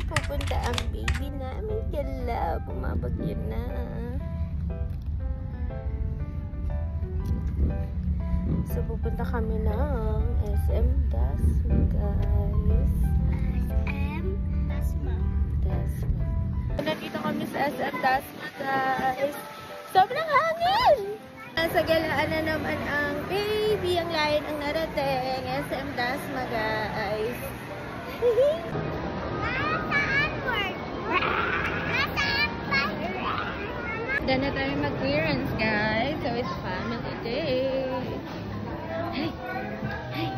pupunta ang baby namin kala. Bumabagyo na. So, pupunta kami ng SM Dasma, guys. SM Dasma. Nandito kami sa SM Dasma, guys. Sobrang hangin! Nasa galaan na naman ang baby. Ang layo ng narating. SM Dasma, guys. Dahil na tayo mag-clearance, guys. So, it's family day. Hey! Hey!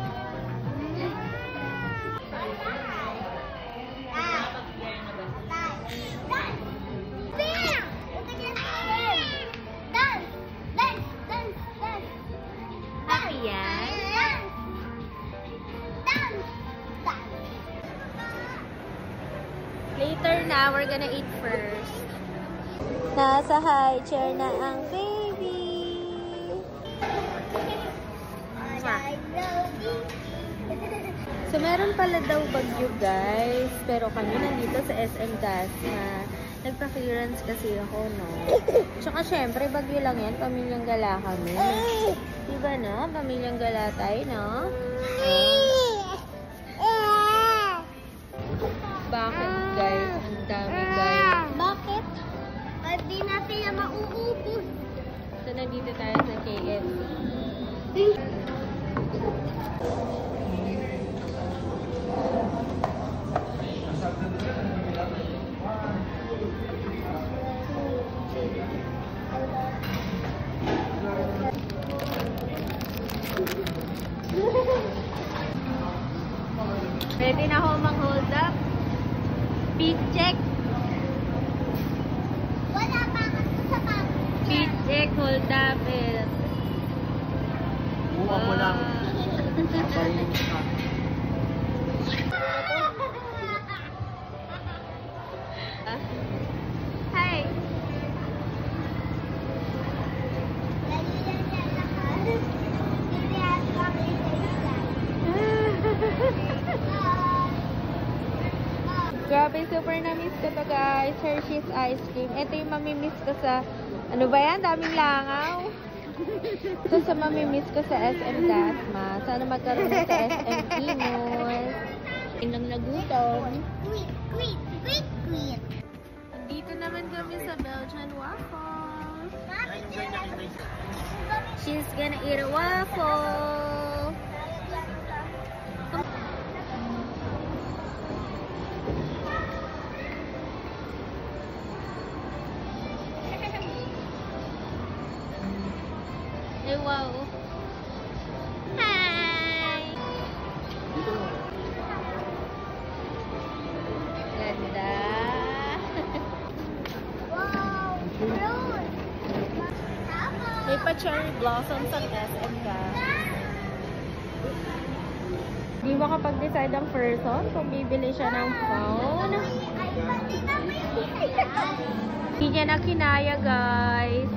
Happy yan? Later na, we're gonna eat first. Nasa high chair na ang baby. So, meron pala daw bagyo, guys. Pero kami nandito sa SM Dasma. Nagpa-clearance kasi ako, no? Tsaka, syempre, bagyo lang yan. Pamilyang gala kami. Diba, no? Pamilyang gala tayo, no? Bakit, guys? Ang dami, guys. Bakit? Di na sila mauubos. So, nandito tayo sa KFC. Ready na ako mag-hold up. Speed check. Wala pa kasi sa bago. Speed check, hold up. Buwa mo lang. Hi. Grabe, super na-miss ko to, guys. Hershey's ice cream. Ito yung mamimiss ko sa... Ano ba yan? Daming langaw. Ito sa mamimiss ko sa SM Dasma. Sana magkaroon na sa SM Imus. Inang nagutom. Quit. Dito naman kami sa Belgian waffle. She's gonna eat a waffle. Hey, wow. Hi! Ganda. Wow. Fruit. May pa cherry blossoms ang SM ka. Di makapag-decide ang person kung bibili siya ng phone. Hindi niya na kinaya, guys.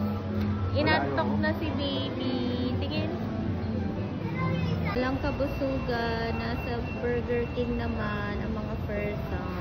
Inantok na si baby. Tingin. Walang kabusugan. Nasa Burger King naman ang mga person.